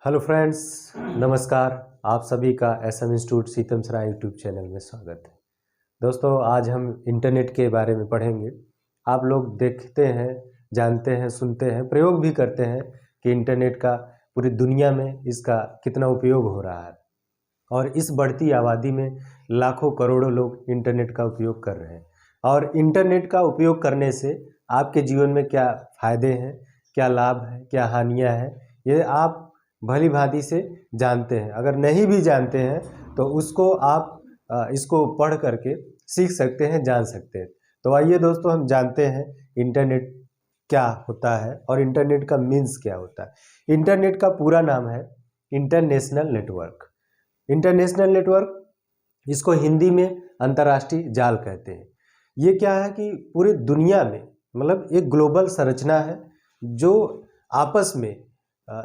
Hello friends, नमस्कार। आप सभी का SM इंस्टीट्यूट सीतमसराय यूट्यूब चैनल में स्वागत है। दोस्तों, आज हम इंटरनेट के बारे में पढ़ेंगे। आप लोग देखते हैं, जानते हैं, सुनते हैं, प्रयोग भी करते हैं कि इंटरनेट का पूरी दुनिया में इसका कितना उपयोग हो रहा है और इस बढ़ती आबादी में लाखों करोड़ों लोग इंटरनेट का उपयोग कर रहे हैं। और इंटरनेट का उपयोग करने से आपके जीवन में क्या फ़ायदे हैं, क्या लाभ है, क्या हानियाँ हैं, ये आप भली भांति से जानते हैं। अगर नहीं भी जानते हैं तो उसको आप इसको पढ़ करके सीख सकते हैं, जान सकते हैं। तो आइए दोस्तों, हम जानते हैं इंटरनेट क्या होता है और इंटरनेट का मीन्स क्या होता है। इंटरनेट का पूरा नाम है इंटरनेशनल नेटवर्क। इंटरनेशनल नेटवर्क, इसको हिंदी में अंतर्राष्ट्रीय जाल कहते हैं। ये क्या है कि पूरी दुनिया में मतलब एक ग्लोबल संरचना है जो आपस में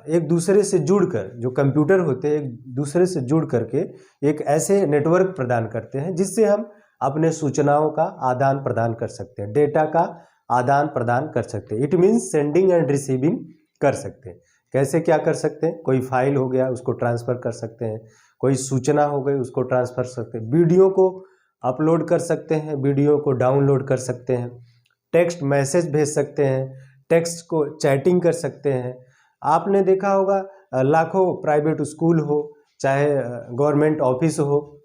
एक दूसरे से जुड़कर, जो कंप्यूटर होते हैं एक दूसरे से जुड़ करके एक ऐसे नेटवर्क प्रदान करते हैं जिससे हम अपने सूचनाओं का आदान प्रदान कर सकते हैं, डेटा का आदान प्रदान कर सकते हैं। It means sending end receiving कर सकते हैं। कैसे क्या कर सकते हैं? कोई फाइल हो गया उसको ट्रांसफ़र कर सकते हैं, कोई सूचना हो गई उसको ट्रांसफ़र कर सकते हैं, वीडियो को अपलोड कर सकते हैं, वीडियो को डाउनलोड कर सकते हैं, टेक्स्ट मैसेज भेज सकते हैं, टेक्स्ट को चैटिंग कर सकते हैं। आपने देखा होगा लाखों प्राइवेट स्कूल हो, चाहे गवर्नमेंट ऑफिस हो,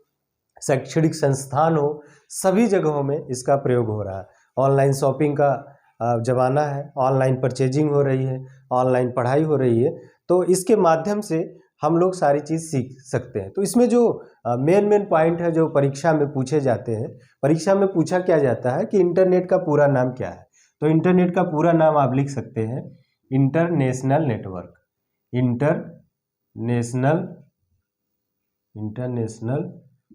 शैक्षणिक संस्थान हो, सभी जगहों में इसका प्रयोग हो रहा है। ऑनलाइन शॉपिंग का ज़माना है, ऑनलाइन परचेजिंग हो रही है, ऑनलाइन पढ़ाई हो रही है, तो इसके माध्यम से हम लोग सारी चीज़ सीख सकते हैं। तो इसमें जो मेन पॉइंट है जो परीक्षा में पूछे जाते हैं, परीक्षा में पूछा क्या जाता है कि इंटरनेट का पूरा नाम क्या है। तो इंटरनेट का पूरा नाम आप लिख सकते हैं इंटरनेशनल नेटवर्क। इंटरनेशनल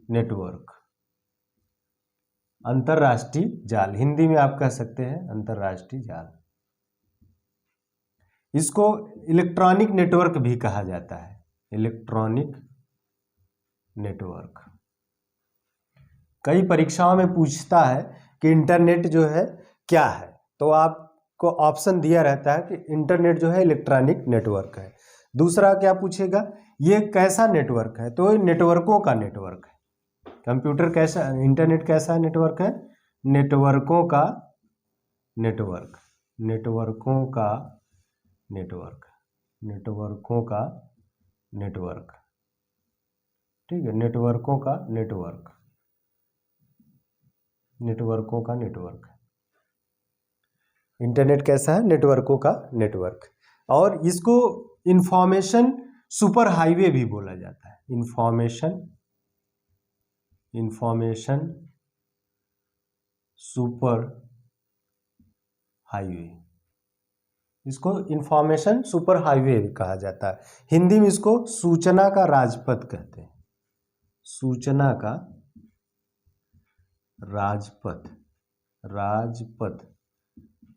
नेटवर्क, अंतर्राष्ट्रीय जाल, हिंदी में आप कह सकते हैं अंतर्राष्ट्रीय जाल। इसको इलेक्ट्रॉनिक नेटवर्क भी कहा जाता है, इलेक्ट्रॉनिक नेटवर्क। कई परीक्षाओं में पूछता है कि इंटरनेट जो है क्या है, तो आपको ऑप्शन दिया रहता है कि इंटरनेट जो है इलेक्ट्रॉनिक नेटवर्क है। दूसरा क्या पूछेगा, ये कैसा नेटवर्क है, तो नेटवर्कों का नेटवर्क है। कंप्यूटर कैसा, इंटरनेट कैसा नेटवर्क है? नेटवर्कों का नेटवर्क, नेटवर्कों का नेटवर्क, नेटवर्कों का नेटवर्क, ठीक है, नेटवर्कों का नेटवर्क, नेटवर्कों का नेटवर्क। इंटरनेट कैसा है? नेटवर्कों का नेटवर्क। और इसको इंफॉर्मेशन सुपर हाईवे भी बोला जाता है। इंफॉर्मेशन सुपर हाईवे, इसको इंफॉर्मेशन सुपर हाईवे कहा जाता है। हिंदी में इसको सूचना का राजपथ कहते हैं, सूचना का राजपथ, राजपथ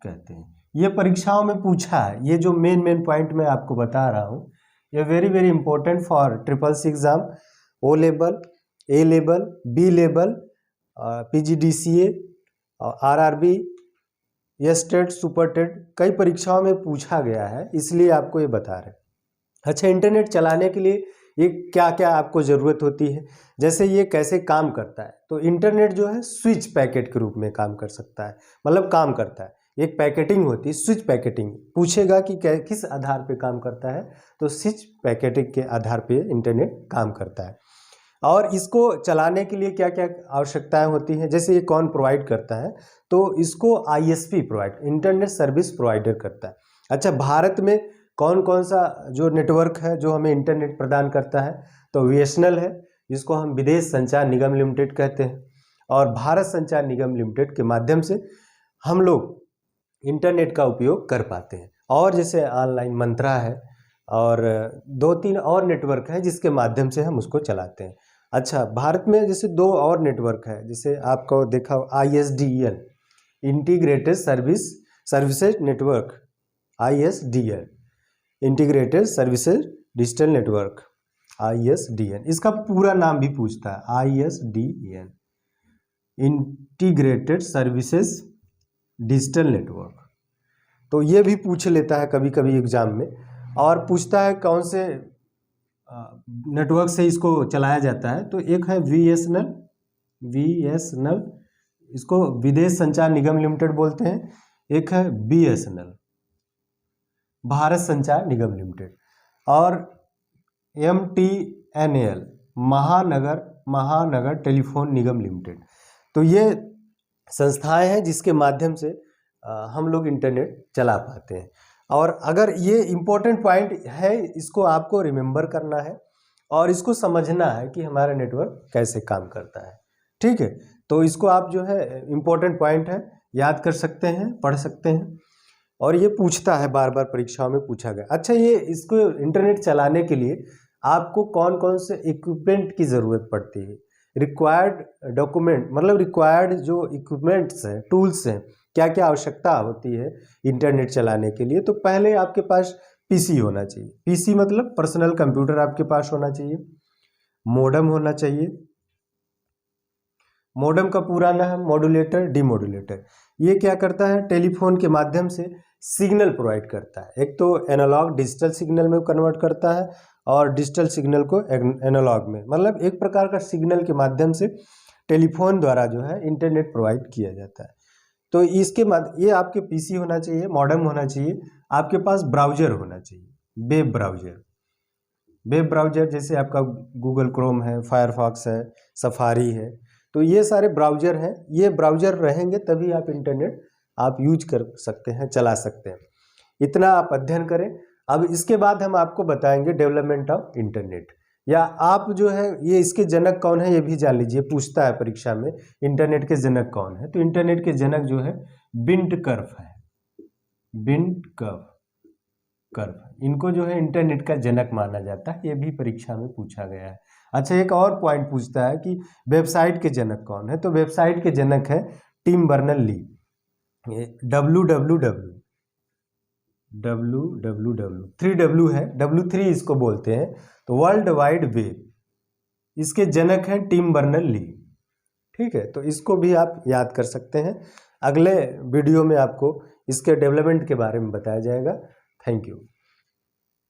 कहते हैं। ये परीक्षाओं में पूछा है। ये जो मेन पॉइंट मैं आपको बता रहा हूँ, ये very important for SSC exam, O level, A level, B level, PGDCA, RRB, TET, super TET, कई परीक्षाओं में पूछा गया है, इसलिए आपको ये बता रहे हैं। अच्छा, इंटरनेट चलाने के लिए ये क्या क्या आपको ज़रूरत होती है, जैसे ये कैसे काम करता है। तो इंटरनेट जो है स्विच पैकेट के रूप में काम कर सकता है, मतलब काम करता है। एक पैकेटिंग होती है, स्विच पैकेटिंग। पूछेगा कि किस आधार पे काम करता है, तो स्विच पैकेटिंग के आधार पे इंटरनेट काम करता है। और इसको चलाने के लिए क्या क्या आवश्यकताएं होती हैं, जैसे ये कौन प्रोवाइड करता है, तो इसको ISP provide, internet service provider करता है। अच्छा, भारत में कौन कौन सा जो नेटवर्क है जो हमें इंटरनेट प्रदान करता है, तो BSNL है, जिसको हम विदेश संचार निगम लिमिटेड कहते हैं। और भारत संचार निगम लिमिटेड के माध्यम से हम लोग इंटरनेट का उपयोग कर पाते हैं। और जैसे ऑनलाइन मंत्रा है और 2-3 और नेटवर्क है जिसके माध्यम से हम उसको चलाते हैं। अच्छा, भारत में जैसे 2 और नेटवर्क है, जैसे आपको देखा ISDN, integrated services network, ISDN, integrated services digital network, ISDN। इसका पूरा नाम भी पूछता है, ISDN, integrated services digital network. तो ये भी पूछ लेता है कभी कभी एग्जाम में। और पूछता है कौन से नेटवर्क से इसको चलाया जाता है। तो एक है VSNL, इसको विदेश संचार निगम लिमिटेड बोलते हैं। एक है BSNL, भारत संचार निगम लिमिटेड, और MTNL, महानगर टेलीफोन निगम लिमिटेड। तो ये संस्थाएं हैं जिसके माध्यम से हम लोग इंटरनेट चला पाते हैं। और अगर ये इम्पोर्टेंट पॉइंट है, इसको आपको रिमेंबर करना है और इसको समझना है कि हमारा नेटवर्क कैसे काम करता है। ठीक है, तो इसको आप जो है इम्पोर्टेंट पॉइंट है याद कर सकते हैं, पढ़ सकते हैं। और ये पूछता है, बार बार परीक्षाओं में पूछा गया। अच्छा, ये इसको इंटरनेट चलाने के लिए आपको कौन कौन से इक्विपमेंट की ज़रूरत पड़ती है? रिक्वायर्ड डॉक्यूमेंट, मतलब रिक्वायर्ड जो इक्विपमेंट्स हैं, टूल्स हैं, क्या क्या आवश्यकता होती है इंटरनेट चलाने के लिए। तो पहले आपके पास पीसी होना चाहिए। पीसी मतलब पर्सनल कंप्यूटर आपके पास होना चाहिए। मोडेम होना चाहिए। मोडेम का पूरा नाम है मॉड्यूलेटर डीमॉड्यूलेटर। ये क्या करता है? टेलीफोन के माध्यम से सिग्नल प्रोवाइड करता है। एक तो एनालॉग डिजिटल सिग्नल में कन्वर्ट करता है और डिजिटल सिग्नल को एनालॉग में, मतलब एक प्रकार का सिग्नल के माध्यम से टेलीफोन द्वारा जो है इंटरनेट प्रोवाइड किया जाता है। तो इसके ये आपके पीसी होना चाहिए, मॉडेम होना चाहिए, आपके पास ब्राउजर होना चाहिए, वेब ब्राउजर जैसे आपका गूगल क्रोम है, फायरफॉक्स है, सफारी है। तो ये सारे ब्राउजर हैं। ये ब्राउजर रहेंगे तभी आप इंटरनेट आप यूज कर सकते हैं, चला सकते हैं। इतना आप अध्ययन करें। अब इसके बाद हम आपको बताएंगे डेवलपमेंट ऑफ इंटरनेट, या आप जो है ये इसके जनक कौन है ये भी जान लीजिए। पूछता है परीक्षा में इंटरनेट के जनक कौन है। तो इंटरनेट के जनक जो है बिंटकर्फ है। बिंटकर्फ, इनको जो है इंटरनेट का जनक माना जाता है। ये भी परीक्षा में पूछा गया है। अच्छा, एक और पॉइंट पूछता है कि वेबसाइट के जनक कौन है। तो वेबसाइट के जनक है टिम बर्नर्स-ली। www 3W है, W3 इसको बोलते हैं। तो वर्ल्ड वाइड वेब, इसके जनक हैं टिम बर्नर्स-ली। ठीक है, तो इसको भी आप याद कर सकते हैं। अगले वीडियो में आपको इसके डेवलपमेंट के बारे में बताया जाएगा। Thank you.